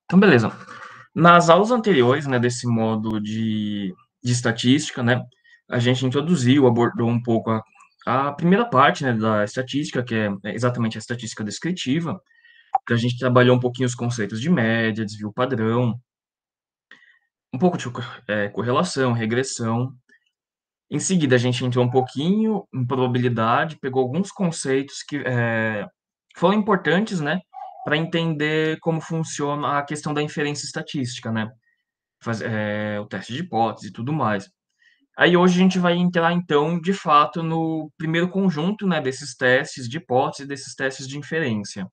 Então, beleza. Nas aulas anteriores, né, desse módulo de estatística, né, a gente introduziu, abordou um pouco a primeira parte, né, da estatística, que é exatamente a estatística descritiva, que a gente trabalhou um pouquinho os conceitos de média, desvio padrão, um pouco de correlação, regressão. Em seguida, a gente entrou um pouquinho em probabilidade, pegou alguns conceitos que foram importantes, né, para entender como funciona a questão da inferência estatística, né? O teste de hipótese e tudo mais. Aí hoje a gente vai entrar, então, de fato, no primeiro conjunto, né, desses testes de hipótese, desses testes de inferência.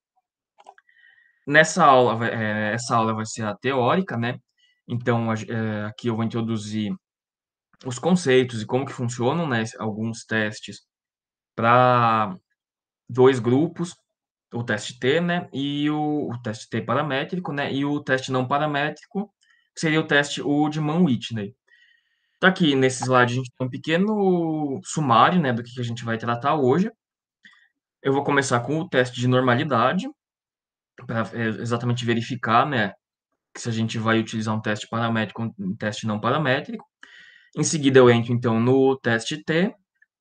Nessa aula, essa aula vai ser a teórica, né? Então, aqui eu vou introduzir os conceitos e como que funcionam, né, alguns testes para dois grupos, o teste T, né, e o teste T paramétrico, né, e o teste não paramétrico, que seria o teste de Mann-Whitney. Tá aqui nesse slide a gente tem um pequeno sumário, né, do que a gente vai tratar hoje. Eu vou começar com o teste de normalidade, para exatamente verificar, né, que se a gente vai utilizar um teste paramétrico ou um teste não paramétrico. Em seguida eu entro então no teste T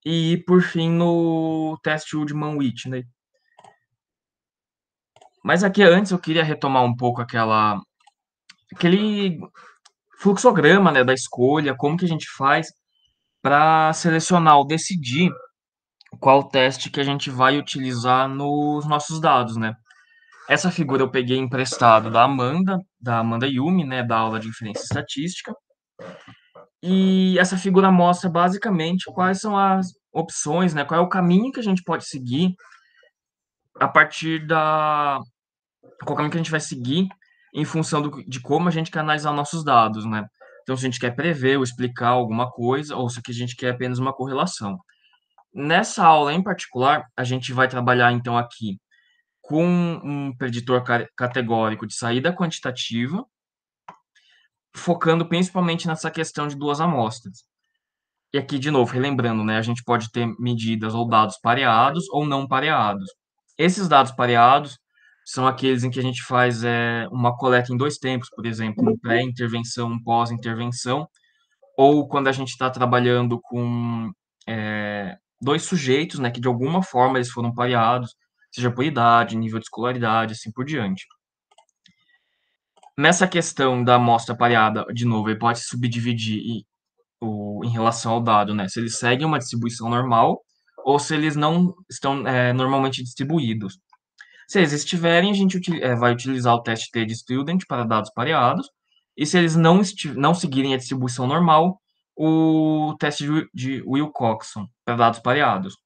e por fim no teste Woodman-Whitney. Mas aqui antes eu queria retomar um pouco aquele fluxograma, né, da escolha, como que a gente faz para selecionar ou decidir qual teste que a gente vai utilizar nos nossos dados, né? Essa figura eu peguei emprestado da Amanda Yumi, né, da aula de inferência estatística. E essa figura mostra basicamente quais são as opções, né, qual é o caminho que a gente pode seguir a partir da qual caminho que a gente vai seguir em função de como a gente quer analisar nossos dados, né? Então, se a gente quer prever ou explicar alguma coisa, ou se a gente quer apenas uma correlação. Nessa aula em particular, a gente vai trabalhar então aqui com um preditor categórico de saída quantitativa, focando principalmente nessa questão de duas amostras. E aqui, de novo, relembrando, né, a gente pode ter medidas ou dados pareados ou não pareados. Esses dados pareados são aqueles em que a gente faz uma coleta em dois tempos, por exemplo, um pré-intervenção, um pós-intervenção, ou quando a gente está trabalhando com dois sujeitos, né, que de alguma forma eles foram pareados, seja por idade, nível de escolaridade, assim por diante. Nessa questão da amostra pareada, de novo, ele pode se subdividir em relação ao dado, né? Se eles seguem uma distribuição normal ou se eles não estão normalmente distribuídos. Se eles estiverem, a gente vai utilizar o teste T de Student para dados pareados, e se eles não seguirem a distribuição normal, o teste de Wilcoxon para dados pareados.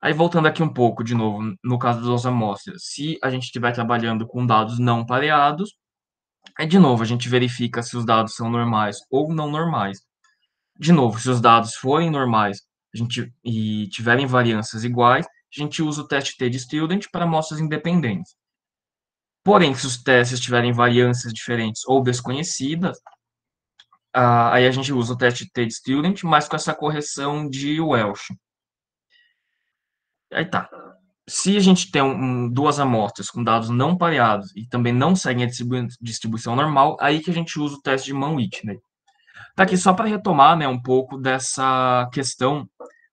Aí voltando aqui um pouco, de novo, no caso das amostras, se a gente estiver trabalhando com dados não pareados, aí de novo a gente verifica se os dados são normais ou não normais. De novo, se os dados forem normais e tiverem variâncias iguais, a gente usa o teste T de Student para amostras independentes. Porém, se os testes tiverem variâncias diferentes ou desconhecidas, aí a gente usa o teste T de Student, mas com essa correção de Welch. Aí tá. Se a gente tem duas amostras com dados não pareados e também não seguem a distribuição normal, aí que a gente usa o teste de Mann-Whitney. Tá aqui só para retomar, né, um pouco dessa questão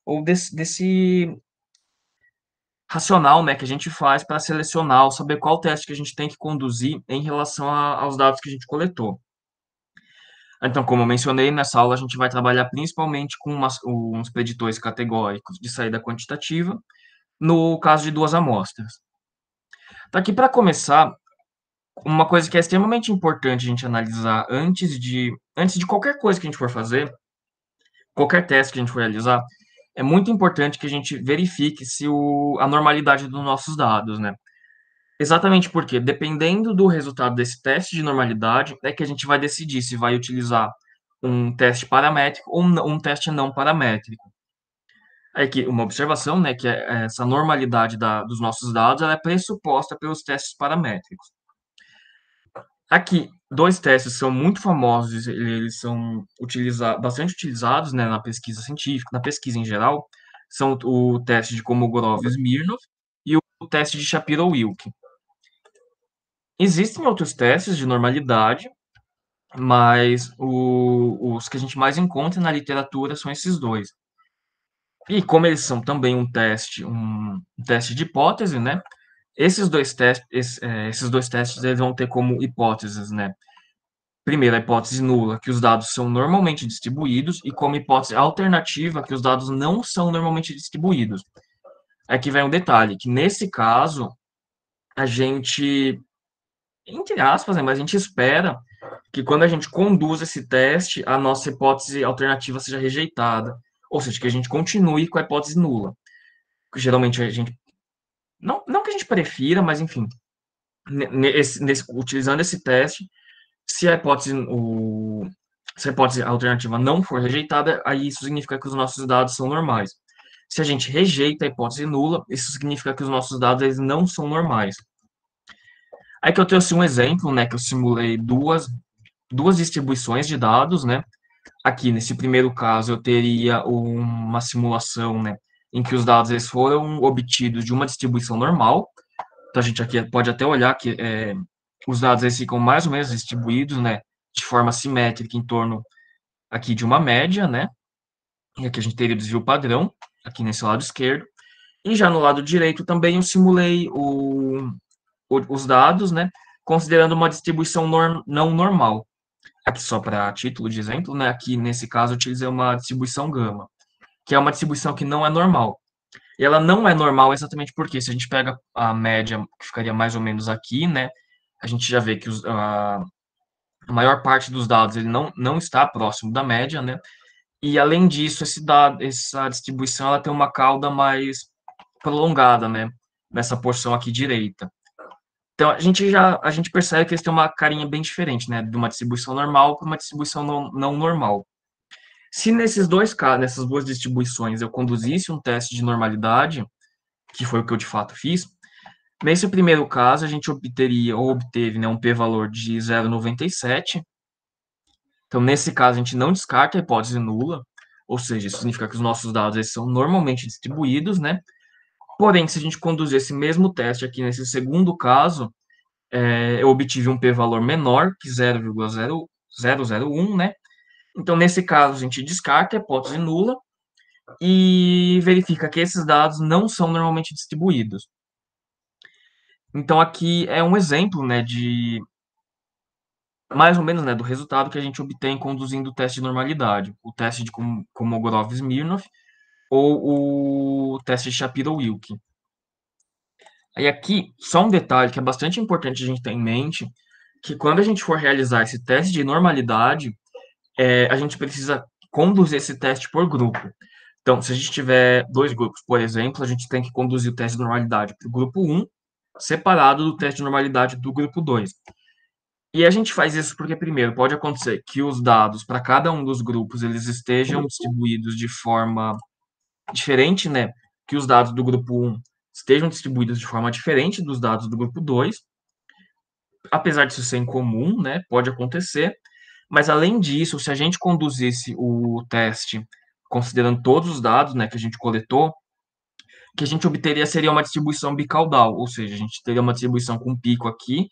ou desse racional, né, que a gente faz para selecionar ou saber qual teste que a gente tem que conduzir em relação aos dados que a gente coletou. Então, como eu mencionei, nessa aula a gente vai trabalhar principalmente com uns preditores categóricos de saída quantitativa, no caso de duas amostras. Tá aqui para começar, uma coisa que é extremamente importante a gente analisar antes de qualquer coisa que a gente for fazer, qualquer teste que a gente for realizar, é muito importante que a gente verifique se a normalidade dos nossos dados, né? Exatamente porque, dependendo do resultado desse teste de normalidade, é que a gente vai decidir se vai utilizar um teste paramétrico ou um teste não paramétrico. Aí que uma observação, né, que essa normalidade dos nossos dados, ela é pressuposta pelos testes paramétricos. Aqui, dois testes são muito famosos, eles são bastante utilizados, né, na pesquisa científica, na pesquisa em geral, são o teste de Kolmogorov-Smirnov e o teste de Shapiro-Wilk. Existem outros testes de normalidade, mas os que a gente mais encontra na literatura são esses dois. E como eles são também um teste de hipótese, né? Esses dois testes eles vão ter como hipóteses, né? Primeiro, a hipótese nula, que os dados são normalmente distribuídos, e como hipótese alternativa, que os dados não são normalmente distribuídos. Aqui vem um detalhe, que nesse caso, a gente, entre aspas, né, mas a gente espera que quando a gente conduz esse teste, a nossa hipótese alternativa seja rejeitada. Ou seja, que a gente continue com a hipótese nula. Geralmente a gente. Não que a gente prefira, mas enfim. Utilizando esse teste, se a se a hipótese alternativa não for rejeitada, aí isso significa que os nossos dados são normais. Se a gente rejeita a hipótese nula, isso significa que os nossos dados eles não são normais. Aí que eu trouxe um exemplo, né, que eu simulei duas distribuições de dados, né? Aqui, nesse primeiro caso, eu teria uma simulação, né, em que os dados eles foram obtidos de uma distribuição normal. Então, a gente aqui pode até olhar que os dados eles ficam mais ou menos distribuídos, né, de forma simétrica em torno aqui de uma média, né? E aqui a gente teria o desvio padrão, aqui nesse lado esquerdo. E já no lado direito também eu simulei os dados, né, considerando uma distribuição não normal. Aqui só para título de exemplo, né, aqui nesse caso eu utilizei uma distribuição gama, que é uma distribuição que não é normal. E ela não é normal exatamente porque se a gente pega a média, que ficaria mais ou menos aqui, né, a gente já vê que a maior parte dos dados ele não está próximo da média, né, e além disso, essa distribuição ela tem uma cauda mais prolongada, né, nessa porção aqui direita. Então a gente percebe que eles têm uma carinha bem diferente, né, de uma distribuição normal para uma distribuição não normal. Se nesses dois casos, nessas duas distribuições, eu conduzisse um teste de normalidade, que foi o que eu de fato fiz, nesse primeiro caso a gente obteve, né, um p-valor de 0,97. Então, nesse caso, a gente não descarta a hipótese nula, ou seja, isso significa que os nossos dados eles são normalmente distribuídos, né? Porém, se a gente conduzir esse mesmo teste aqui nesse segundo caso, eu obtive um p-valor menor que 0,0001, né? Então, nesse caso, a gente descarta a hipótese nula e verifica que esses dados não são normalmente distribuídos. Então, aqui é um exemplo, né, de mais ou menos, né, do resultado que a gente obtém conduzindo o teste de normalidade, o teste de Kolmogorov-Smirnov ou o teste de Shapiro-Wilk. Aí aqui, só um detalhe que é bastante importante a gente ter em mente, que quando a gente for realizar esse teste de normalidade, a gente precisa conduzir esse teste por grupo. Então, se a gente tiver dois grupos, por exemplo, a gente tem que conduzir o teste de normalidade para o grupo 1, separado do teste de normalidade do grupo 2. E a gente faz isso porque, primeiro, pode acontecer que os dados para cada um dos grupos eles estejam distribuídos de forma diferente, né? Que os dados do grupo 1 estejam distribuídos de forma diferente dos dados do grupo 2. Apesar disso ser incomum, né? Pode acontecer. Mas, além disso, se a gente conduzisse o teste considerando todos os dados, né, que a gente coletou, o que a gente obteria seria uma distribuição bicaudal, ou seja, a gente teria uma distribuição com um pico aqui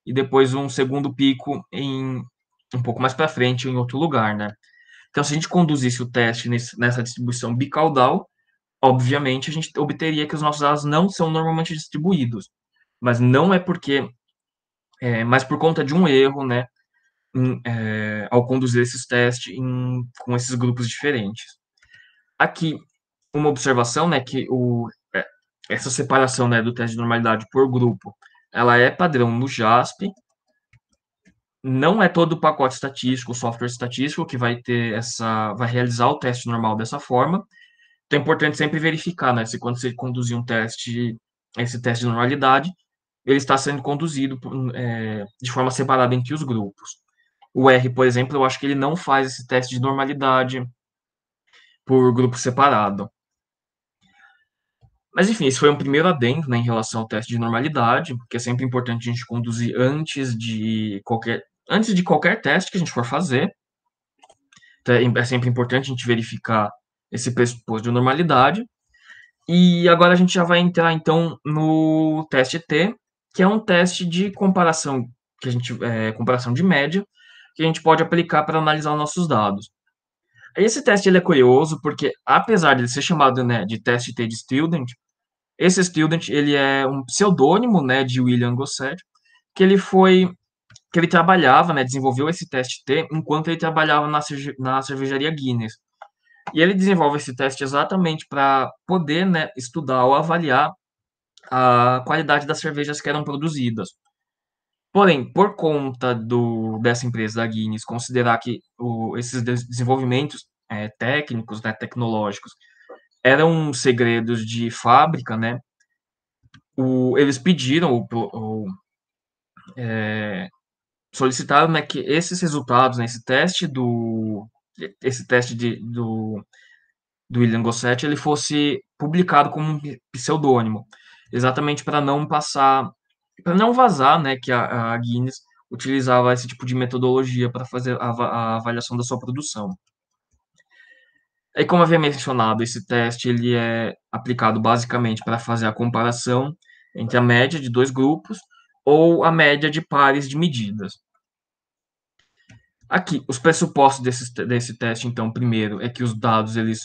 e depois um segundo pico um pouco mais para frente em outro lugar, né? Então, se a gente conduzisse o teste nessa distribuição bicaudal, obviamente a gente obteria que os nossos dados não são normalmente distribuídos, mas não é porque, mas por conta de um erro, né, ao conduzir esses testes com esses grupos diferentes. Aqui, uma observação, né, que essa separação, né, do teste de normalidade por grupo, ela é padrão no JASP. Não é todo o pacote estatístico, o software estatístico que vai realizar o teste normal dessa forma. Então é importante sempre verificar, né, se quando você conduzir esse teste de normalidade, ele está sendo conduzido de forma separada entre os grupos. O R, por exemplo, eu acho que ele não faz esse teste de normalidade por grupo separado. Mas, enfim, esse foi um primeiro adendo, né, em relação ao teste de normalidade, porque é sempre importante a gente conduzir antes de qualquer teste que a gente for fazer. Então, é sempre importante a gente verificar esse pressuposto de normalidade. E agora a gente já vai entrar, então, no teste T, que é um teste de comparação que a gente comparação de média, que a gente pode aplicar para analisar os nossos dados. Esse teste ele é curioso porque, apesar de ele ser chamado, né, de teste T de Student, esse Student ele é um pseudônimo, né, de William Gosset, que ele trabalhava, né, desenvolveu esse teste T enquanto ele trabalhava na cervejaria Guinness. E ele desenvolve esse teste exatamente para poder, né, estudar ou avaliar a qualidade das cervejas que eram produzidas. Porém, por conta dessa empresa da Guinness considerar que esses desenvolvimentos técnicos, né, tecnológicos, eram segredos de fábrica, né, eles pediram, solicitaram, né, que esses resultados, né, esse teste do William Gosset, ele fosse publicado como um pseudônimo, exatamente para não vazar, né, que a Guinness utilizava esse tipo de metodologia para fazer a avaliação da sua produção. Aí, como havia mencionado, esse teste ele é aplicado basicamente para fazer a comparação entre a média de dois grupos ou a média de pares de medidas. Aqui, os pressupostos desse teste, então, primeiro, é que os dados eles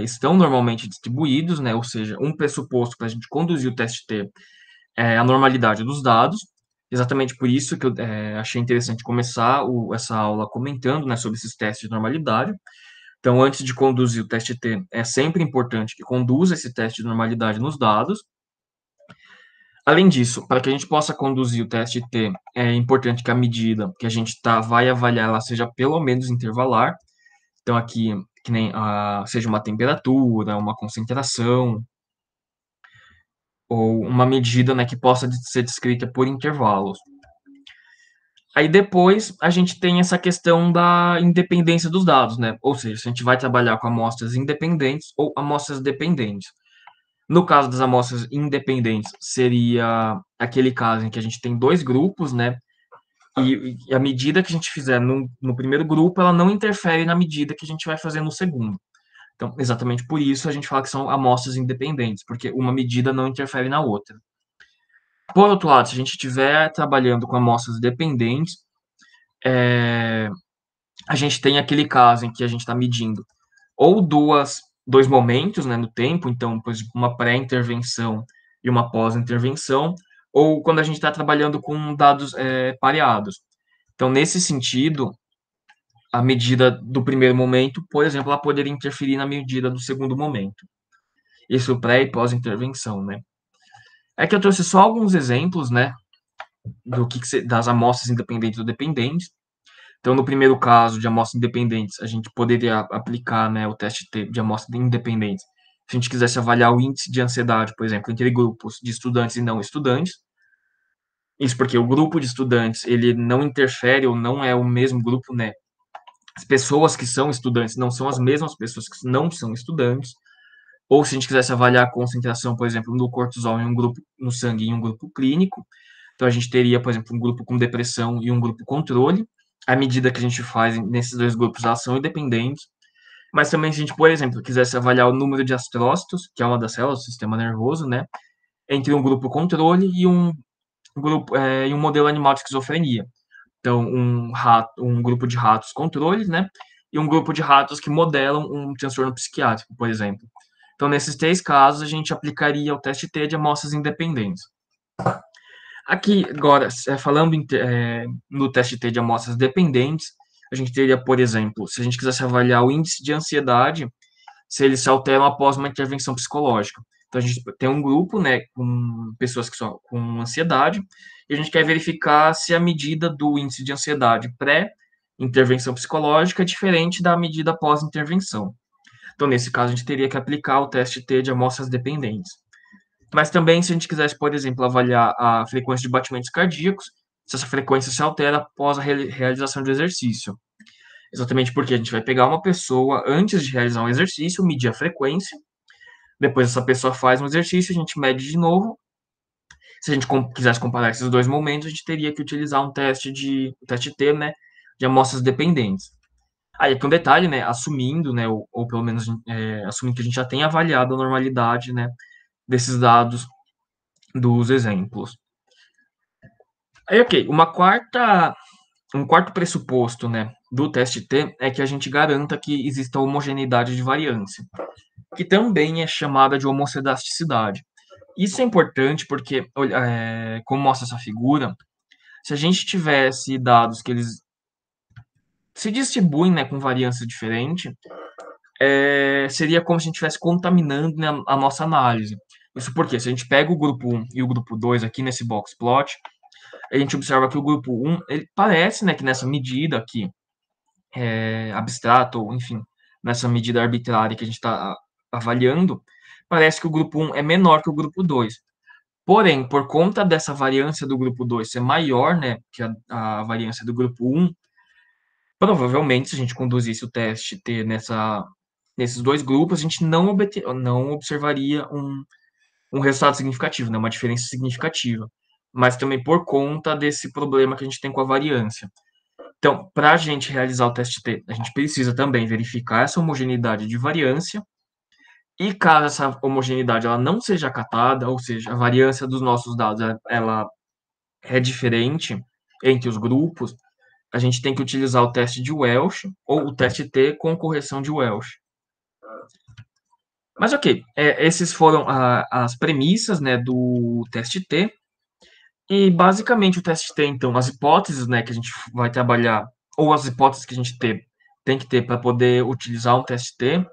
estão normalmente distribuídos, né? Ou seja, um pressuposto para a gente conduzir o teste T é a normalidade dos dados. Exatamente por isso que eu achei interessante começar essa aula comentando, né, sobre esses testes de normalidade. Então, antes de conduzir o teste T, é sempre importante que conduza esse teste de normalidade nos dados. Além disso, para que a gente possa conduzir o teste T, é importante que a medida que a gente vai avaliar ela seja pelo menos intervalar. Então, aqui, que nem seja uma temperatura, uma concentração, ou uma medida, né, que possa ser descrita por intervalos. Aí depois a gente tem essa questão da independência dos dados, né? Ou seja, se a gente vai trabalhar com amostras independentes ou amostras dependentes. No caso das amostras independentes, seria aquele caso em que a gente tem dois grupos, né? E a medida que a gente fizer no primeiro grupo, ela não interfere na medida que a gente vai fazer no segundo. Então, exatamente por isso a gente fala que são amostras independentes, porque uma medida não interfere na outra. Por outro lado, se a gente estiver trabalhando com amostras dependentes, a gente tem aquele caso em que a gente está medindo ou dois momentos, né, no tempo, então, por exemplo, uma pré-intervenção e uma pós-intervenção, ou quando a gente está trabalhando com dados pareados. Então, nesse sentido, a medida do primeiro momento, por exemplo, ela poderia interferir na medida do segundo momento. Isso pré e pós-intervenção, né? É que eu trouxe só alguns exemplos, né, das amostras independentes ou dependentes. Então, no primeiro caso de amostras independentes, a gente poderia aplicar, né, o teste de amostras independentes. Se a gente quisesse avaliar o índice de ansiedade, por exemplo, entre grupos de estudantes e não estudantes. Isso porque o grupo de estudantes, ele não interfere ou não é o mesmo grupo, né? As pessoas que são estudantes não são as mesmas pessoas que não são estudantes. Ou se a gente quisesse avaliar a concentração, por exemplo, no cortisol em um grupo no sangue em um grupo clínico, então a gente teria, por exemplo, um grupo com depressão e um grupo controle. À medida que a gente faz nesses dois grupos, elas são independentes. Mas também, se a gente, por exemplo, quisesse avaliar o número de astrócitos, que é uma das células do sistema nervoso, né, entre um grupo controle e um modelo animal de esquizofrenia. Então, um grupo de ratos controles, né, e um grupo de ratos que modelam um transtorno psiquiátrico, por exemplo. Então, nesses três casos, a gente aplicaria o teste T de amostras independentes. Aqui, agora, falando no teste T de amostras dependentes, a gente teria, por exemplo, se a gente quisesse avaliar o índice de ansiedade, se eles se alteram após uma intervenção psicológica. Então, a gente tem um grupo, né, com pessoas com ansiedade, e a gente quer verificar se a medida do índice de ansiedade pré-intervenção psicológica é diferente da medida pós-intervenção. Então, nesse caso, a gente teria que aplicar o teste T de amostras dependentes. Mas também, se a gente quisesse, por exemplo, avaliar a frequência de batimentos cardíacos, se essa frequência se altera após a realização do exercício. Exatamente porque a gente vai pegar uma pessoa antes de realizar um exercício, medir a frequência, depois essa pessoa faz um exercício, a gente mede de novo. Se a gente quisesse comparar esses dois momentos, a gente teria que utilizar um teste T, né, de amostras dependentes. Aí aqui um detalhe, né, assumindo, né, ou pelo menos assumindo que a gente já tem avaliado a normalidade, né, desses dados dos exemplos. Aí, ok, um quarto pressuposto, né, do teste T é que a gente garanta que exista homogeneidade de variância, que também é chamada de homocedasticidade. Isso é importante porque, como mostra essa figura, se a gente tivesse dados que eles se distribuem, né, com variância diferente, seria como se a gente estivesse contaminando, né, a nossa análise. Isso porque, se a gente pega o grupo 1 e o grupo 2 aqui nesse box plot, a gente observa que o grupo 1, ele parece, né, que nessa medida aqui, abstrata, ou enfim, nessa medida arbitrária que a gente está avaliando, parece que o grupo 1 é menor que o grupo 2. Porém, por conta dessa variância do grupo 2 ser maior, né, que a variância do grupo 1, provavelmente, se a gente conduzisse o teste T nesses dois grupos, a gente não observaria um resultado significativo, né, uma diferença significativa. Mas também por conta desse problema que a gente tem com a variância. Então, para a gente realizar o teste T, a gente precisa também verificar essa homogeneidade de variância. E caso essa homogeneidade ela não seja acatada, ou seja, a variância dos nossos dados ela é diferente entre os grupos, a gente tem que utilizar o teste de Welch ou o teste T com correção de Welch. Mas ok, esses foram as premissas, né, do teste T. E basicamente o teste T, então, as hipóteses, né, que a gente vai trabalhar, ou as hipóteses que a gente tem que ter para poder utilizar um teste T,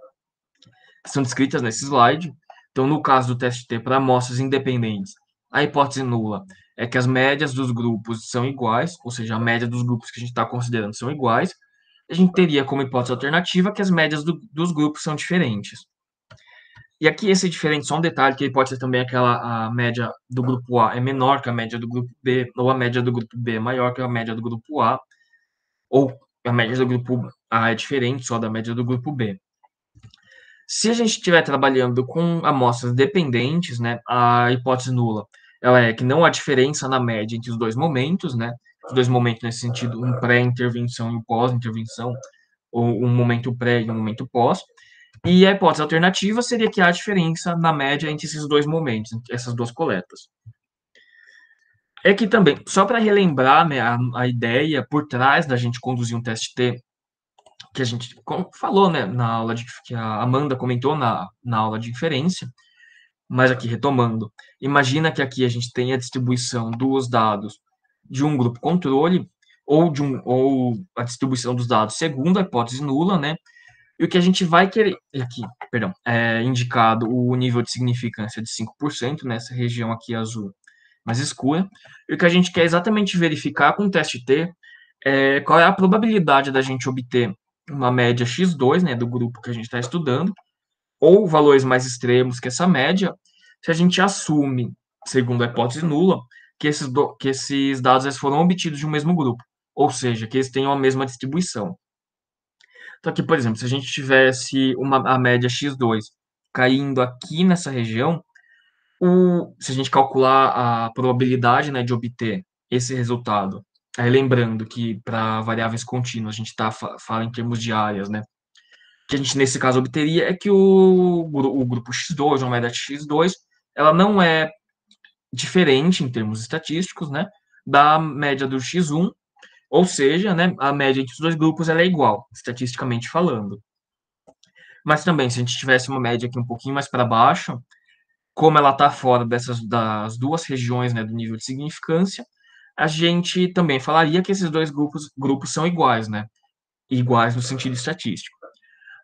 são descritas nesse slide. Então, no caso do teste T para amostras independentes, a hipótese nula é que as médias dos grupos são iguais, ou seja, a média dos grupos que a gente está considerando são iguais. A gente teria como hipótese alternativa que as médias dos grupos são diferentes. E aqui esse diferente, só um detalhe, que pode ser também a média do grupo A é menor que a média do grupo B, ou a média do grupo B é maior que a média do grupo A, ou a média do grupo A é diferente só da média do grupo B. Se a gente estiver trabalhando com amostras dependentes, né, a hipótese nula, ela é que não há diferença na média entre os dois momentos, né, os dois momentos nesse sentido, um pré-intervenção e um pós-intervenção, ou um momento pré e um momento pós, e a hipótese alternativa seria que há diferença na média entre esses dois momentos, entre essas duas coletas. É que também, só para relembrar, né, a ideia por trás da gente conduzir um teste T, que a gente falou, né, na aula que a Amanda comentou na aula de inferência, mas aqui retomando, imagina que aqui a gente tem a distribuição dos dados de um grupo controle ou a distribuição dos dados segundo a hipótese nula, né? E o que a gente vai querer aqui, perdão, é indicado o nível de significância de 5% nessa região aqui azul mais escura. E o que a gente quer exatamente verificar com o teste T é qual é a probabilidade da gente obter uma média x2, né, do grupo que a gente está estudando, ou valores mais extremos que essa média, se a gente assume, segundo a hipótese nula, que esses dados foram obtidos de um mesmo grupo, ou seja, que eles tenham a mesma distribuição. Então, aqui, por exemplo, se a gente tivesse a média x2 caindo aqui nessa região, se a gente calcular a probabilidade, né, de obter esse resultado, aí lembrando que para variáveis contínuas a gente fala em termos de áreas, né? Que a gente, nesse caso, obteria é que o grupo X2, uma média de X2, ela não é diferente em termos estatísticos, né, da média do X1, ou seja, né, a média entre os dois grupos ela é igual, estatisticamente falando. Mas também, se a gente tivesse uma média aqui um pouquinho mais para baixo, como ela está fora das duas regiões, né, do nível de significância, a gente também falaria que esses dois grupos são iguais, né, iguais no sentido estatístico.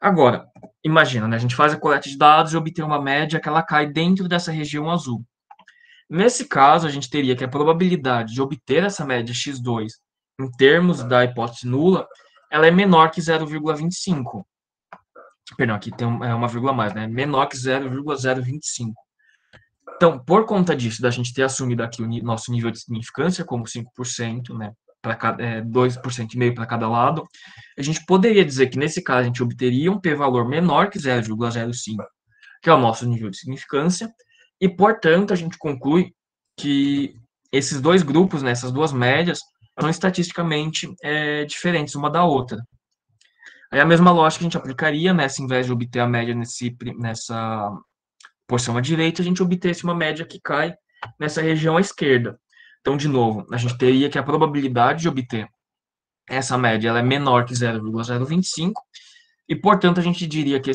Agora, imagina, né, a gente faz a coleta de dados e obtém uma média que ela cai dentro dessa região azul. Nesse caso, a gente teria que a probabilidade de obter essa média x2 em termos da hipótese nula, ela é menor que 0,25. Perdão, aqui tem uma vírgula a mais, né? Menor que 0,025. Então, por conta disso, da gente ter assumido aqui o nosso nível de significância como 5%, né? 2,5% para cada lado, a gente poderia dizer que nesse caso a gente obteria um p-valor menor que 0,05, que é o nosso nível de significância, e, portanto, a gente conclui que esses dois grupos, né, essas duas médias, são estatisticamente diferentes uma da outra. Aí a mesma lógica a gente aplicaria, né, se em vez de obter a média nessa porção à direita, a gente obtesse uma média que cai nessa região à esquerda. Então, de novo, a gente teria que a probabilidade de obter essa média ela é menor que 0,025, e, portanto, a gente diria que,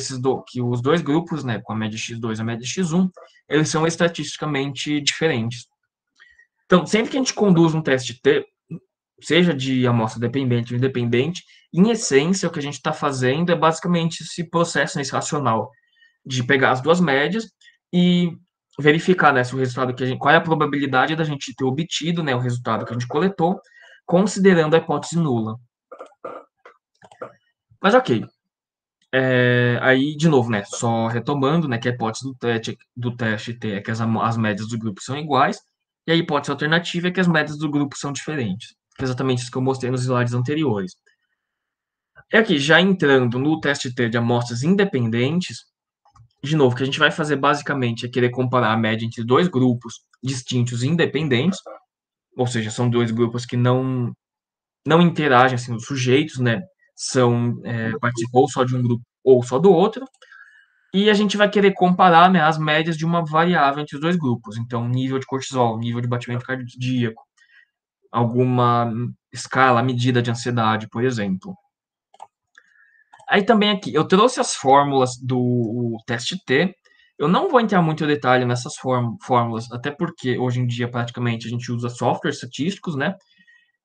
que os dois grupos, né, com a média x2 e a média x1, eles são estatisticamente diferentes. Então, sempre que a gente conduz um teste T, seja de amostra dependente ou independente, em essência, o que a gente está fazendo é basicamente esse processo, esse racional de pegar as duas médias e verificar, né, se o resultado que qual é a probabilidade da gente ter obtido, né, o resultado que a gente coletou, considerando a hipótese nula. Mas ok. Aí, de novo, né, só retomando, né, que a hipótese do teste T é que as médias do grupo são iguais, e a hipótese alternativa é que as médias do grupo são diferentes. Que é exatamente isso que eu mostrei nos slides anteriores. E aqui, já entrando no teste T de amostras independentes, de novo, o que a gente vai fazer basicamente é querer comparar a média entre dois grupos distintos e independentes, ou seja, são dois grupos que não interagem, assim, os sujeitos, né, participou só de um grupo ou só do outro, e a gente vai querer comparar, né, as médias de uma variável entre os dois grupos, então nível de cortisol, nível de batimento cardíaco, alguma escala, medida de ansiedade, por exemplo. Aí também aqui, eu trouxe as fórmulas do teste T. Eu não vou entrar muito em detalhe nessas fórmulas, até porque hoje em dia praticamente a gente usa softwares estatísticos, né?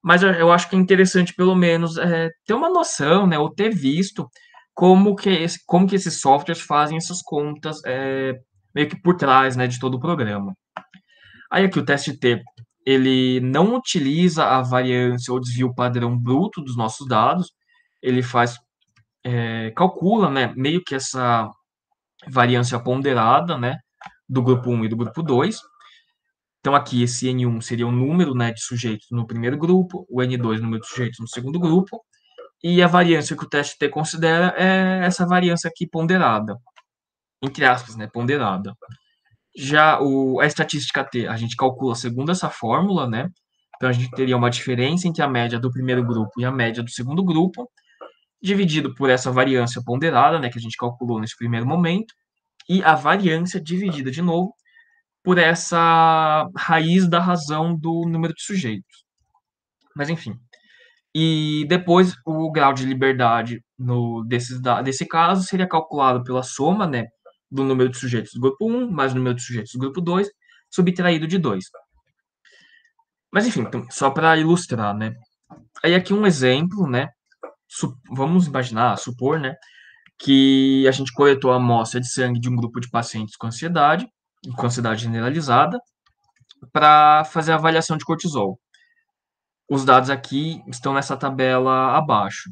Mas eu acho que é interessante pelo menos ter uma noção, né? Ou ter visto como que esses softwares fazem essas contas meio que por trás, né, de todo o programa. Aí aqui o teste T, ele não utiliza a variância ou desvio padrão bruto dos nossos dados, ele calcula, né, meio que essa variância ponderada, né, do grupo 1 e do grupo 2. Então, aqui, esse N1 seria o número, né, de sujeitos no primeiro grupo, o N2, o número de sujeitos no segundo grupo, e a variância que o teste T considera é essa variância aqui ponderada, entre aspas, né, ponderada. Já a estatística T, a gente calcula segundo essa fórmula, né, então a gente teria uma diferença entre a média do primeiro grupo e a média do segundo grupo, dividido por essa variância ponderada, né, que a gente calculou nesse primeiro momento, e a variância dividida de novo por essa raiz da razão do número de sujeitos. Mas enfim. E depois o grau de liberdade desse caso seria calculado pela soma, né, do número de sujeitos do grupo 1 mais o número de sujeitos do grupo 2, subtraído de 2. Mas enfim, então, só para ilustrar, né? Aí aqui um exemplo, né? Vamos imaginar, supor, né, que a gente coletou a amostra de sangue de um grupo de pacientes com ansiedade generalizada, para fazer a avaliação de cortisol. Os dados aqui estão nessa tabela abaixo.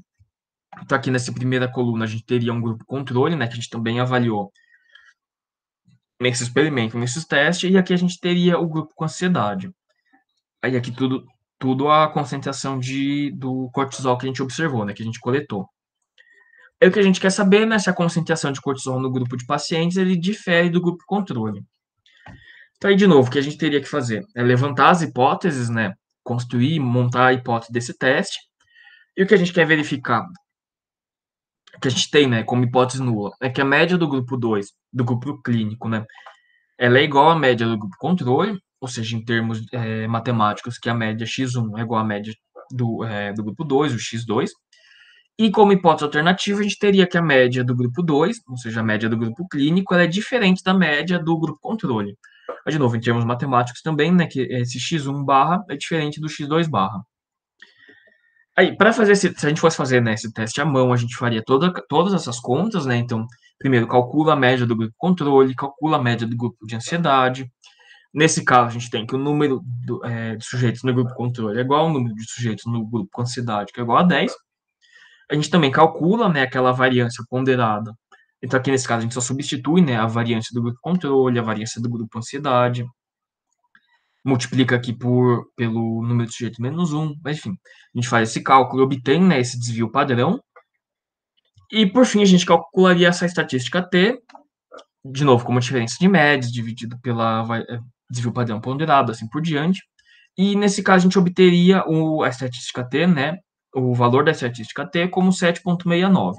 Então, aqui nessa primeira coluna, a gente teria um grupo controle, né, que a gente também avaliou nesse experimento, nesses testes, e aqui a gente teria o grupo com ansiedade. Aí aqui tudo a concentração do cortisol que a gente observou, né, que a gente coletou. Aí o que a gente quer saber, né, se a concentração de cortisol no grupo de pacientes ele difere do grupo controle. Então, aí, de novo, o que a gente teria que fazer é levantar as hipóteses, né, construir, montar a hipótese desse teste, e o que a gente quer verificar, que a gente tem, né, como hipótese nula, é que a média do grupo 2, do grupo clínico, né, ela é igual à média do grupo controle, ou seja, em termos matemáticos, que a média x1 é igual à média do grupo 2, o x2, e como hipótese alternativa, a gente teria que a média do grupo 2, ou seja, a média do grupo clínico, ela é diferente da média do grupo controle. Mas, de novo, em termos matemáticos também, né, que esse x1 barra é diferente do x2 barra. Aí, para fazer se a gente fosse fazer, né, esse teste à mão, a gente faria todas essas contas, né? Então, primeiro calcula a média do grupo controle, calcula a média do grupo de ansiedade. Nesse caso, a gente tem que o número de sujeitos no grupo controle é igual ao número de sujeitos no grupo com ansiedade, que é igual a 10. A gente também calcula, né, aquela variância ponderada. Então, aqui nesse caso, a gente só substitui, né, a variância do grupo controle, a variância do grupo ansiedade, multiplica aqui pelo número de sujeitos menos 1, mas enfim, a gente faz esse cálculo e obtém, né, esse desvio padrão. E, por fim, a gente calcularia essa estatística T, de novo, como diferença de médias, dividido pela desvio padrão ponderado, assim por diante. E, nesse caso, a gente obteria a estatística T, né, o valor da estatística T como 7,69.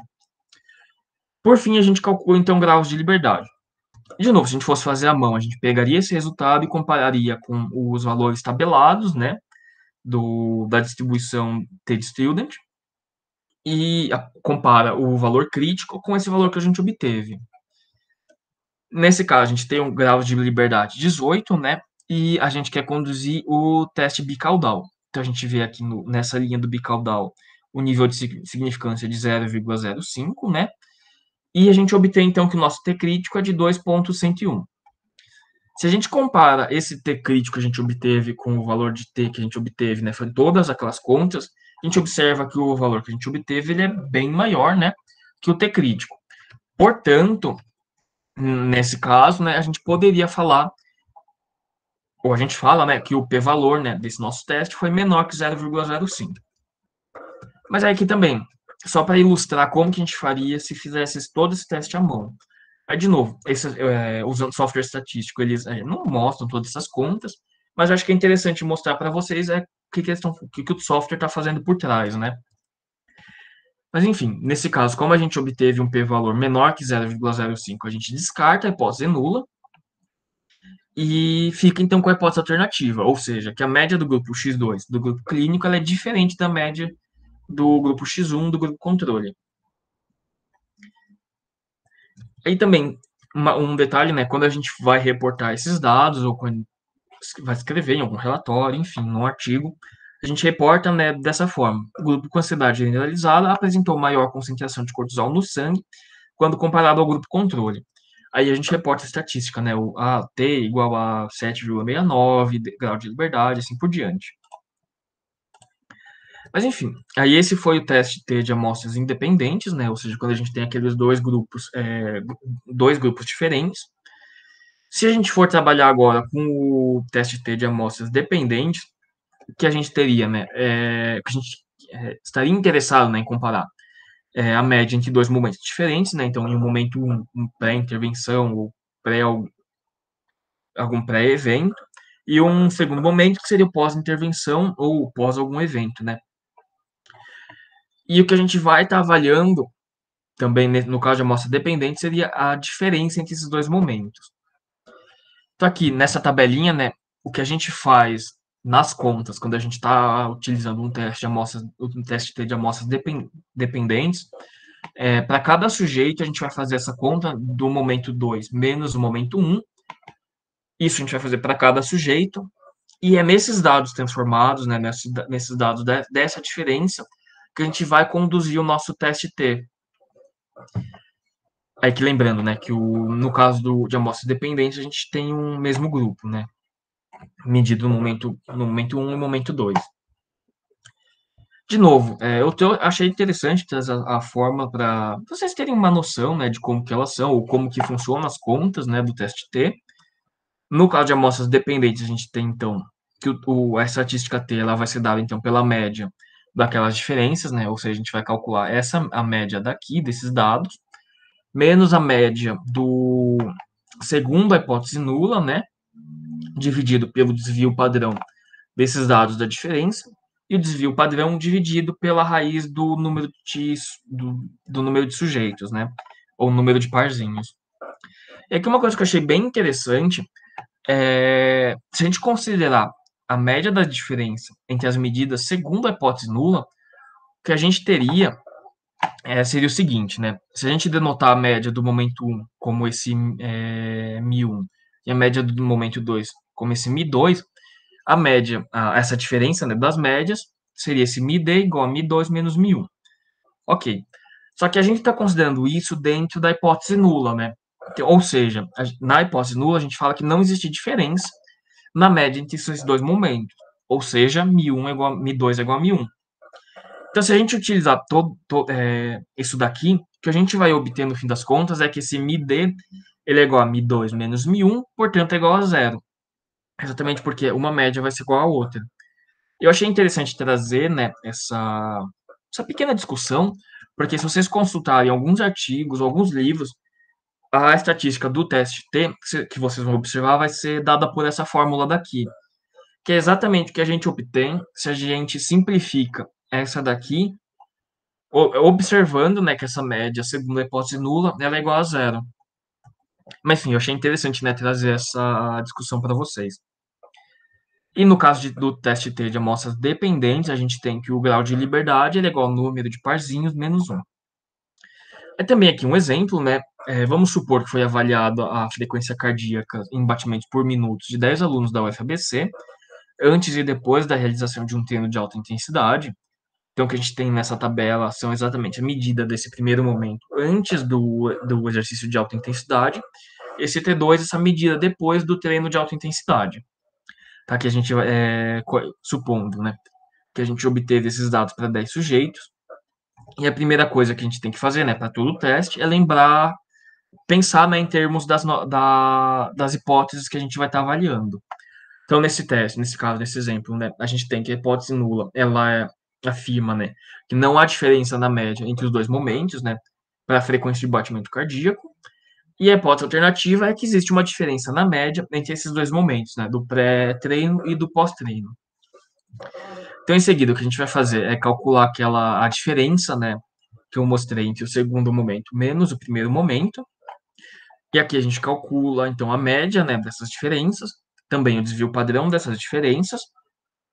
Por fim, a gente calcula, então, graus de liberdade. De novo, se a gente fosse fazer à mão, a gente pegaria esse resultado e compararia com os valores tabelados, né, da distribuição t-student, e compara o valor crítico com esse valor que a gente obteve. Nesse caso, a gente tem um grau de liberdade 18, né? E a gente quer conduzir o teste bicaudal. Então, a gente vê aqui nessa linha do bicaudal o nível de significância de 0,05, né? E a gente obtém, então, que o nosso T crítico é de 2,101. Se a gente compara esse T crítico que a gente obteve com o valor de T que a gente obteve, né, foi todas aquelas contas, a gente observa que o valor que a gente obteve ele é bem maior, né, que o T crítico. Portanto, nesse caso, né, a gente poderia falar, ou a gente fala, né, que o p-valor, né, desse nosso teste foi menor que 0,05. Mas aí aqui também, só para ilustrar como que a gente faria se fizesse todo esse teste à mão. Aí, de novo, usando software estatístico, eles não mostram todas essas contas, mas eu acho que é interessante mostrar para vocês o que o software está fazendo por trás, né? Mas, enfim, nesse caso, como a gente obteve um p-valor menor que 0,05, a gente descarta a hipótese nula e fica, então, com a hipótese alternativa, ou seja, que a média do grupo X2 do grupo clínico ela é diferente da média do grupo X1 do grupo controle. Aí também, um detalhe, né, quando a gente vai reportar esses dados, ou quando vai escrever em algum relatório, enfim, num artigo, a gente reporta, né, dessa forma. O grupo com ansiedade generalizada apresentou maior concentração de cortisol no sangue quando comparado ao grupo controle. Aí a gente reporta a estatística, né, o T igual a 7,69, grau de liberdade, assim por diante. Mas enfim, aí esse foi o teste T de amostras independentes, né, ou seja, quando a gente tem aqueles dois grupos diferentes. Se a gente for trabalhar agora com o teste T de amostras dependentes, o que a gente teria, né? Que a gente estaria interessado, né, em comparar a média entre dois momentos diferentes, né? Então, em um momento um pré-intervenção ou pré algum pré-evento, e um segundo momento que seria o pós-intervenção ou pós algum evento, né? E o que a gente vai estar avaliando também no caso de amostra dependente seria a diferença entre esses dois momentos. Então, aqui nessa tabelinha, né, o que a gente faz nas contas, quando a gente está utilizando um teste T de amostras dependentes, para cada sujeito, a gente vai fazer essa conta do momento 2 menos o momento 1. Isso a gente vai fazer para cada sujeito. E é nesses dados transformados, né, nesses dados dessa diferença, que a gente vai conduzir o nosso teste T. Aí que lembrando, né, que no caso de amostras dependentes, a gente tem um mesmo grupo, né? Medido no momento 1 e momento 2. De novo, eu achei interessante trazer a forma para vocês terem uma noção, né, de como que elas são, ou como que funcionam as contas, né, do teste T. No caso de amostras dependentes, a gente tem, então, que a estatística T ela vai ser dada, então, pela média daquelas diferenças, né, ou seja, a gente vai calcular a média daqui, desses dados, menos a média do segundo a hipótese nula, né, dividido pelo desvio padrão desses dados da diferença, e o desvio padrão dividido pela raiz do número de sujeitos, né? Ou número de parzinhos. E aqui uma coisa que eu achei bem interessante se a gente considerar a média da diferença entre as medidas segundo a hipótese nula, o que a gente teria seria o seguinte, né? Se a gente denotar a média do momento 1 como esse Mi1 e a média do momento 2 como esse Mi2, a média, essa diferença, né, das médias, seria esse Mi-D igual a Mi2 menos Mi1. Ok. Só que a gente está considerando isso dentro da hipótese nula, né? Ou seja, na hipótese nula, a gente fala que não existe diferença na média entre esses dois momentos. Ou seja, Mi1 é igual a Mi2 é igual a Mi1. Então, se a gente utilizar isso daqui, o que a gente vai obter no fim das contas é que esse Mi-D ele é igual a Mi2 menos Mi1, portanto é igual a zero. Exatamente porque uma média vai ser igual à outra. Eu achei interessante trazer, né, essa pequena discussão, porque se vocês consultarem alguns artigos, alguns livros, a estatística do teste T, que vocês vão observar, vai ser dada por essa fórmula daqui, que é exatamente o que a gente obtém se a gente simplifica essa daqui, observando, né, que essa média, segundo a hipótese nula, ela é igual a zero. Mas, enfim, eu achei interessante, né, trazer essa discussão para vocês. E no caso do teste T de amostras dependentes, a gente tem que o grau de liberdade ele é igual ao número de parzinhos menos um. É também aqui um exemplo, né? Vamos supor que foi avaliado a frequência cardíaca em batimentos por minutos de 10 alunos da UFABC, antes e depois da realização de um treino de alta intensidade. Então, o que a gente tem nessa tabela são exatamente a medida desse primeiro momento antes do exercício de alta intensidade, esse T2, essa medida depois do treino de alta intensidade. Tá? Que a gente, supondo, né, que a gente obteve esses dados para 10 sujeitos, e a primeira coisa que a gente tem que fazer, né, para todo o teste, é lembrar, pensar, né, em termos das hipóteses que a gente vai estar avaliando. Então, nesse teste, nesse caso, nesse exemplo, né, a gente tem que a hipótese nula, afirma, né, que não há diferença na média entre os dois momentos, né, para a frequência de batimento cardíaco, e a hipótese alternativa é que existe uma diferença na média entre esses dois momentos, né, do pré-treino e do pós-treino. Então, em seguida, o que a gente vai fazer é calcular a diferença, né, que eu mostrei entre o segundo momento menos o primeiro momento. E aqui a gente calcula, então, a média, né, dessas diferenças, também o desvio padrão dessas diferenças,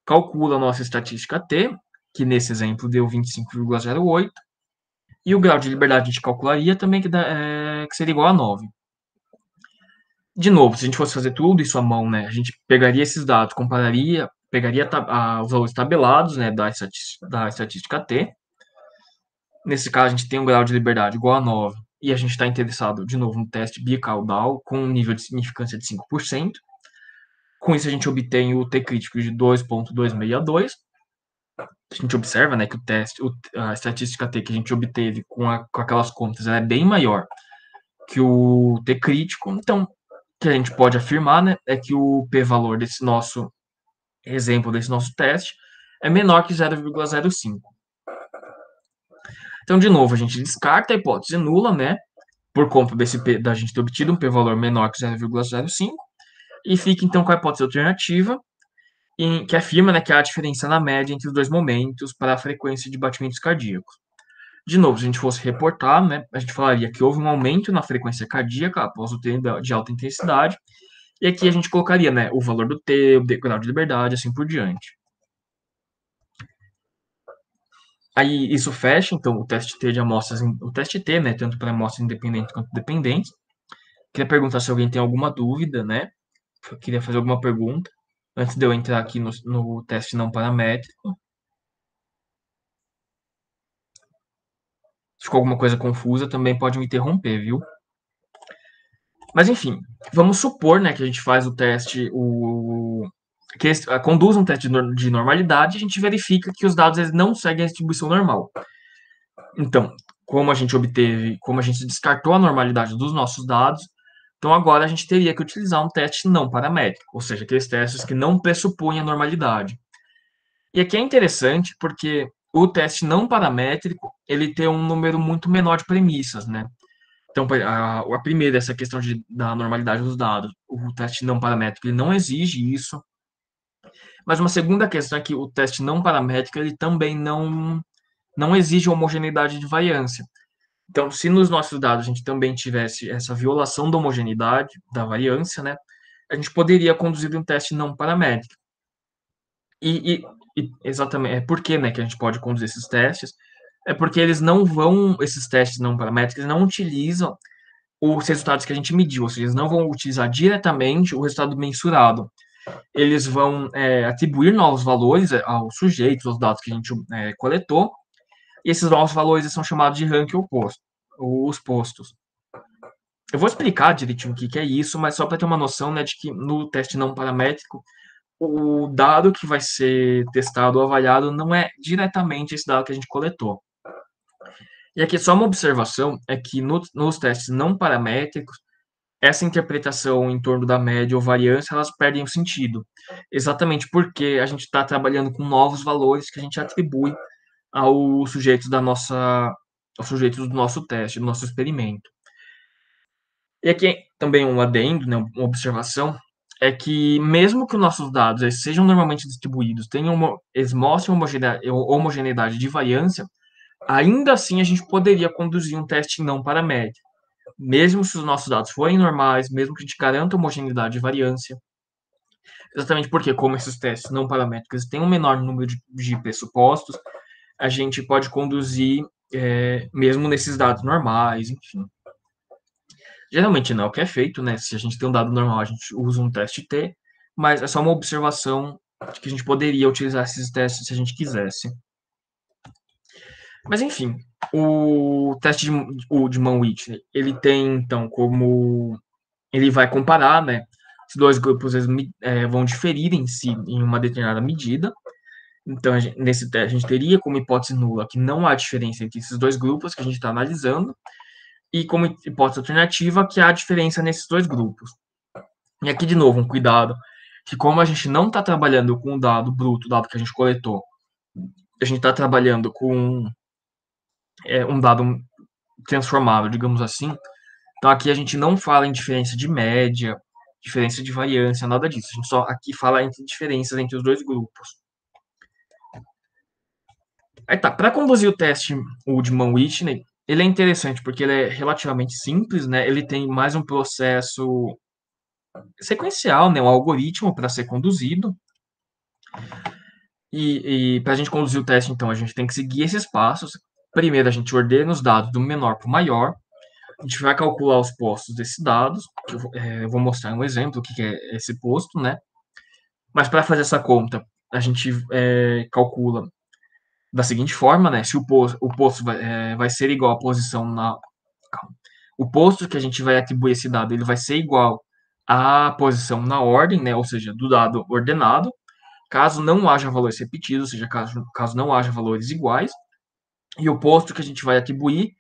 calcula a nossa estatística T, que nesse exemplo deu 25,08, e o grau de liberdade a gente calcularia também, que seria igual a 9. De novo, se a gente fosse fazer tudo isso à mão, né, a gente pegaria esses dados, compararia, pegaria os valores tabelados, né, da estatística T. Nesse caso, a gente tem um grau de liberdade igual a 9, e a gente está interessado, de novo, no teste bicaudal, com um nível de significância de 5%. Com isso, a gente obtém o T crítico de 2,262. A gente observa, né, que a estatística T que a gente obteve com aquelas contas é bem maior que o T crítico. Então, o que a gente pode afirmar, né, é que o p-valor desse nosso exemplo, desse nosso teste, é menor que 0,05. Então, de novo, a gente descarta a hipótese nula, né, por conta da gente ter obtido um p-valor menor que 0,05, e fica então com a hipótese alternativa, que afirma, né, que há a diferença na média entre os dois momentos para a frequência de batimentos cardíacos. De novo, se a gente fosse reportar, né, a gente falaria que houve um aumento na frequência cardíaca após o treino de alta intensidade, e aqui a gente colocaria, né, o valor do T, o grau de liberdade, assim por diante. Aí isso fecha, então, o teste T de amostras, o teste T, né, tanto para amostras independentes quanto dependentes. Queria perguntar se alguém tem alguma dúvida, né? Queria fazer alguma pergunta antes de eu entrar aqui no teste não paramétrico. Se ficou alguma coisa confusa, também pode me interromper, viu? Mas enfim, vamos supor, né, que a gente faz o teste, conduz um teste de normalidade e a gente verifica que os dados eles não seguem a distribuição normal. Então, como a gente descartou a normalidade dos nossos dados, então agora a gente teria que utilizar um teste não paramétrico, ou seja, aqueles testes que não pressupõem a normalidade. E aqui é interessante porque o teste não paramétrico, ele tem um número muito menor de premissas, né? Então, a primeira, essa questão da normalidade dos dados, o teste não paramétrico, ele não exige isso. Mas uma segunda questão é que o teste não paramétrico, ele também não exige homogeneidade de variância. Então, se nos nossos dados a gente também tivesse essa violação da homogeneidade, da variância, né, a gente poderia conduzir um teste não paramétrico. E exatamente, por que, né, que a gente pode conduzir esses testes? É porque esses testes não paramétricos não utilizam os resultados que a gente mediu, ou seja, eles não vão utilizar diretamente o resultado mensurado. Eles vão atribuir novos valores aos sujeitos, aos dados que a gente coletou, e esses novos valores são chamados de ranking oposto, os postos. Eu vou explicar direitinho o que é isso, mas só para ter uma noção, né, de que no teste não paramétrico, o dado que vai ser testado ou avaliado não é diretamente esse dado que a gente coletou. E aqui só uma observação é que nos testes não paramétricos, essa interpretação em torno da média ou variância, elas perdem o sentido. Exatamente porque a gente está trabalhando com novos valores que a gente atribui aos sujeitos aos sujeitos do nosso teste, do nosso experimento. E aqui também um adendo, né, uma observação, é que mesmo que os nossos dados eles sejam normalmente distribuídos, eles mostrem homogeneidade de variância, ainda assim a gente poderia conduzir um teste não paramétrico. mesmo se os nossos dados forem normais, mesmo que a gente garanta homogeneidade e variância. Exatamente porque, como esses testes não paramétricos têm um menor número de pressupostos, a gente pode conduzir mesmo nesses dados normais, enfim. Geralmente não é o que é feito, né? Se a gente tem um dado normal, a gente usa um teste T, mas é só uma observação de que a gente poderia utilizar esses testes se a gente quisesse. Mas enfim, o teste de Mann-Whitney, ele tem então como ele vai comparar, né? Os dois grupos eles, vão diferir em si em uma determinada medida. Então, nesse teste, a gente teria como hipótese nula que não há diferença entre esses dois grupos que a gente está analisando, e como hipótese alternativa que há diferença nesses dois grupos. E aqui, de novo, um cuidado, que como a gente não está trabalhando com o dado bruto, o dado que a gente coletou, a gente está trabalhando com um dado transformado, digamos assim. Então, aqui a gente não fala em diferença de média, diferença de variância, nada disso. A gente só aqui fala entre diferenças entre os dois grupos. Aí tá, para conduzir o teste, o de Mann-Whitney, ele é interessante porque ele é relativamente simples, né? Ele tem mais um processo sequencial, né? Um algoritmo para ser conduzido. E para a gente conduzir o teste, então, a gente tem que seguir esses passos. Primeiro, a gente ordena os dados do menor para o maior. A gente vai calcular os postos desses dados. Que eu vou mostrar um exemplo, o que é esse posto, né? Mas para fazer essa conta, a gente calcula da seguinte forma, né? Se o posto vai ser igual à posição na... Calma. O posto que a gente vai atribuir esse dado, ele vai ser igual à posição na ordem, né? Ou seja, do dado ordenado. Caso não haja valores repetidos, ou seja, caso não haja valores iguais. E o posto que a gente vai atribuir,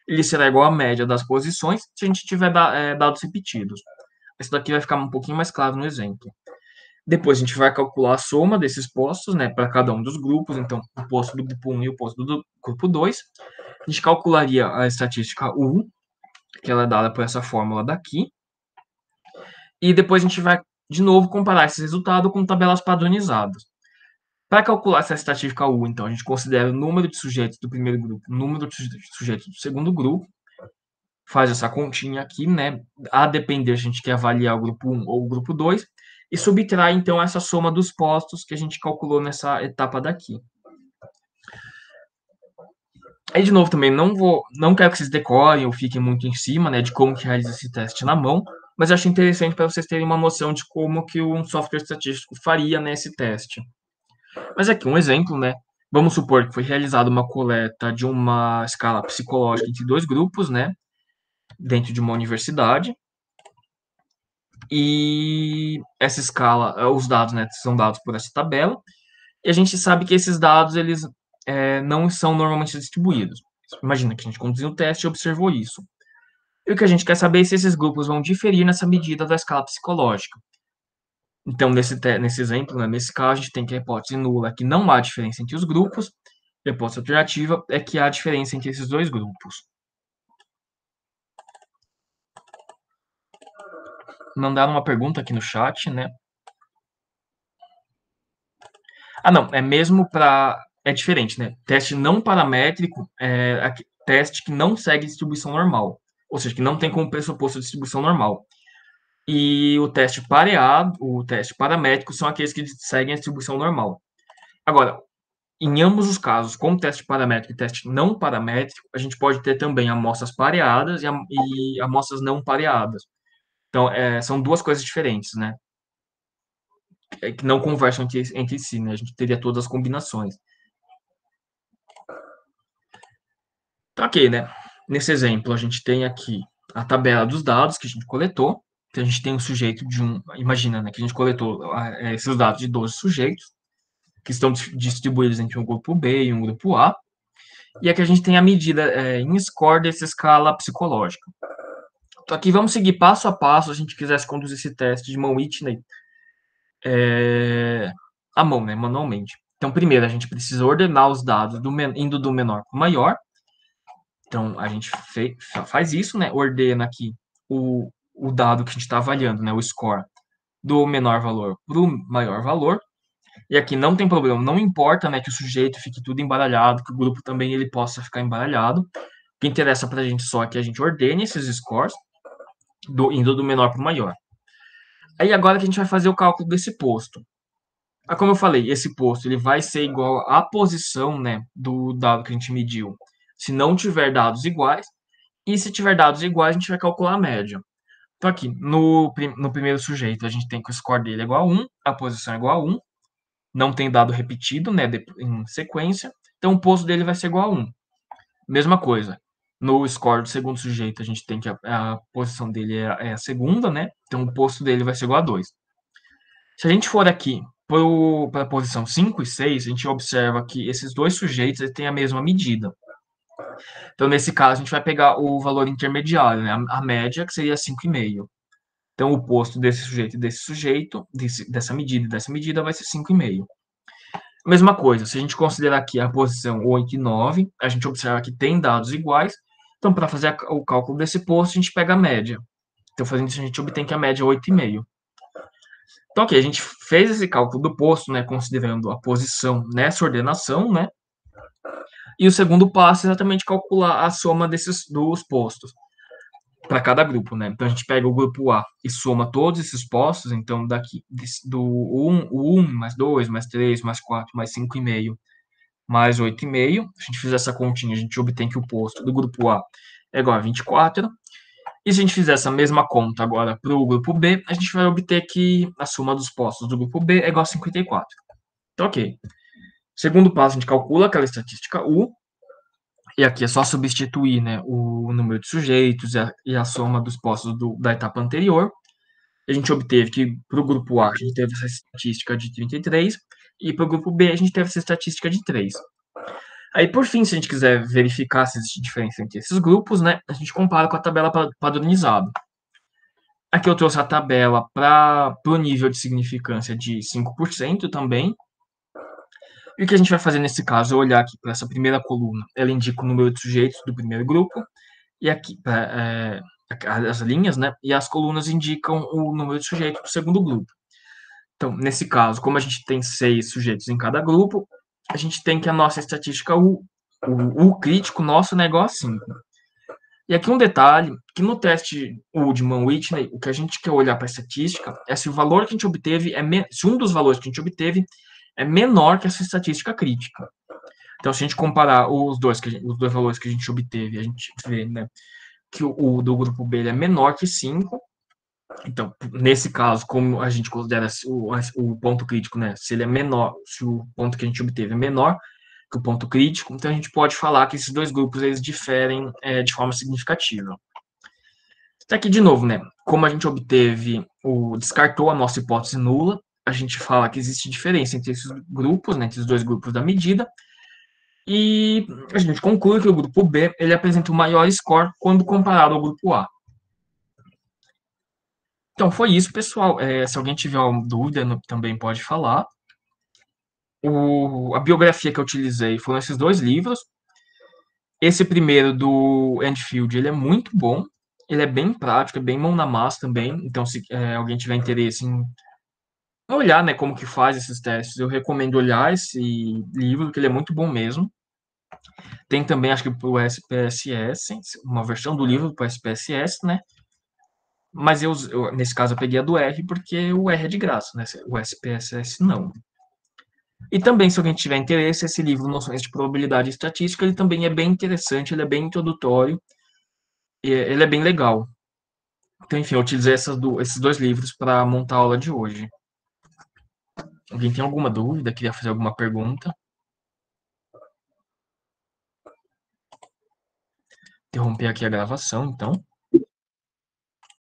ele será igual à média das posições se a gente tiver dados repetidos. Isso daqui vai ficar um pouquinho mais claro no exemplo. Depois a gente vai calcular a soma desses postos, né, para cada um dos grupos, então o posto do grupo 1 e o posto do grupo 2. A gente calcularia a estatística U, que ela é dada por essa fórmula daqui. E depois a gente vai, de novo, comparar esse resultado com tabelas padronizadas. Para calcular essa estatística U, então, a gente considera o número de sujeitos do primeiro grupo, o número de sujeitos do segundo grupo, faz essa continha aqui, né? A depender, a gente quer avaliar o grupo 1 ou o grupo 2, e subtrai, então, essa soma dos postos que a gente calculou nessa etapa daqui. Aí, de novo, também não quero que vocês decorem ou fiquem muito em cima, né, de como que realiza esse teste na mão, mas acho interessante para vocês terem uma noção de como que um software estatístico faria nesse teste. Mas aqui um exemplo, né? Vamos supor que foi realizada uma coleta de uma escala psicológica entre dois grupos, né? Dentro de uma universidade. E essa escala, os dados, né, são dados por essa tabela. E a gente sabe que esses dados, eles não são normalmente distribuídos. Imagina que a gente conduziu o teste e observou isso. E o que a gente quer saber é se esses grupos vão diferir nessa medida da escala psicológica. Então, nesse exemplo, né, nesse caso, a gente tem que a hipótese nula é que não há diferença entre os grupos, e a hipótese alternativa é que há diferença entre esses dois grupos. Mandaram uma pergunta aqui no chat, né? Ah, não, é mesmo para... É diferente, né? Teste não paramétrico é teste que não segue distribuição normal, ou seja, que não tem como pressuposto a distribuição normal. E o teste pareado, o teste paramétrico são aqueles que seguem a distribuição normal. Agora, em ambos os casos, como teste paramétrico e teste não paramétrico, a gente pode ter também amostras pareadas e amostras não pareadas. Então, são duas coisas diferentes, né? Que não conversam entre si, né? A gente teria todas as combinações. Então, ok, né? Nesse exemplo, a gente tem aqui a tabela dos dados que a gente coletou. Então, a gente tem um sujeito de um... Imagina, né? Que a gente coletou esses dados de 12 sujeitos, que estão distribuídos entre um grupo B e um grupo A. E aqui a gente tem a medida em score dessa escala psicológica. Então, aqui vamos seguir passo a passo, se a gente quisesse conduzir esse teste de Mann-Whitney à mão, né, manualmente. Então, primeiro, a gente precisa ordenar os dados indo do menor para o maior. Então, a gente faz isso, né, ordena aqui o dado que a gente está avaliando, né, o score, do menor valor para o maior valor. E aqui não tem problema, não importa, né, que o sujeito fique tudo embaralhado, que o grupo também ele possa ficar embaralhado. que interessa para a gente só é que a gente ordene esses scores, indo do menor para o maior. Aí agora que a gente vai fazer o cálculo desse posto. Como eu falei, esse posto ele vai ser igual à posição, né, do dado que a gente mediu. Se não tiver dados iguais, e se tiver dados iguais, a gente vai calcular a média. Então, aqui, no primeiro sujeito, a gente tem que o score dele é igual a 1, a posição é igual a 1, não tem dado repetido, né, em sequência, então o posto dele vai ser igual a 1. Mesma coisa, no score do segundo sujeito, a gente tem que a posição dele é a segunda, né, então o posto dele vai ser igual a 2. Se a gente for aqui para a posição 5 e 6, a gente observa que esses dois sujeitos têm a mesma medida. Então, nesse caso, a gente vai pegar o valor intermediário, né, a média, que seria 5,5. Então, o posto desse sujeito e desse sujeito, dessa medida e dessa medida, vai ser 5,5. Mesma coisa, se a gente considerar aqui a posição 8 e 9, a gente observa que tem dados iguais. Então, para fazer o cálculo desse posto, a gente pega a média. Então, fazendo isso, a gente obtém que a média é 8,5. Então, ok, a gente fez esse cálculo do posto, né, considerando a posição nessa ordenação, né? E o segundo passo é exatamente calcular a soma dos postos para cada grupo, né? Então a gente pega o grupo A e soma todos esses postos, então daqui do 1, o 1 mais 2, mais 3, mais 4, mais 5,5, mais 8,5. Se a gente fizer essa continha, a gente obtém que o posto do grupo A é igual a 24. E se a gente fizer essa mesma conta agora para o grupo B, a gente vai obter que a soma dos postos do grupo B é igual a 54. Então, ok. Segundo passo, a gente calcula aquela estatística U, e aqui é só substituir, né, o número de sujeitos e a soma dos postos da etapa anterior. A gente obteve que para o grupo A a gente teve essa estatística de 33 e para o grupo B a gente teve essa estatística de 3. Aí, por fim, se a gente quiser verificar se existe diferença entre esses grupos, né, a gente compara com a tabela padronizada. Aqui eu trouxe a tabela para o nível de significância de 5% também. E o que a gente vai fazer nesse caso é olhar aqui para essa primeira coluna. Ela indica o número de sujeitos do primeiro grupo, e aqui as linhas, né? E as colunas indicam o número de sujeitos do segundo grupo. Então, nesse caso, como a gente tem 6 sujeitos em cada grupo, a gente tem que a nossa estatística o crítico nosso é igual a 5. E aqui um detalhe, que no teste Woodman-Whitney, o que a gente quer olhar para a estatística é se o valor que a gente obteve, se um dos valores que a gente obteve é menor que essa estatística crítica. Então, se a gente comparar os dois valores que a gente obteve, a gente vê, né, que o do grupo B é menor que 5. Então, nesse caso, como a gente considera o ponto crítico, né, se ele é menor, se o ponto que a gente obteve é menor que o ponto crítico, então a gente pode falar que esses dois grupos eles diferem de forma significativa. Então, aqui de novo, né, como a gente descartou a nossa hipótese nula, a gente fala que existe diferença entre esses grupos, né, entre os dois grupos da medida, e a gente conclui que o grupo B ele apresenta o maior score quando comparado ao grupo A. Então, foi isso, pessoal. Se alguém tiver alguma dúvida, também pode falar. A biografia que eu utilizei foram esses dois livros. Esse primeiro, do Enfield, ele é muito bom. Ele é bem prático, é bem mão na massa também. Então, se alguém tiver interesse em olhar, né, como que faz esses testes, eu recomendo olhar esse livro, que ele é muito bom mesmo. Tem também, acho que para o SPSS, uma versão do livro para o SPSS, né? Mas nesse caso, eu peguei a do R, porque o R é de graça, né? O SPSS não. E também, se alguém tiver interesse, esse livro, Noções de Probabilidade e Estatística, ele também é bem interessante, ele é bem introdutório, e ele é bem legal. Então, enfim, eu utilizei esses dois livros para montar a aula de hoje. Alguém tem alguma dúvida? Queria fazer alguma pergunta? Interromper aqui a gravação, então.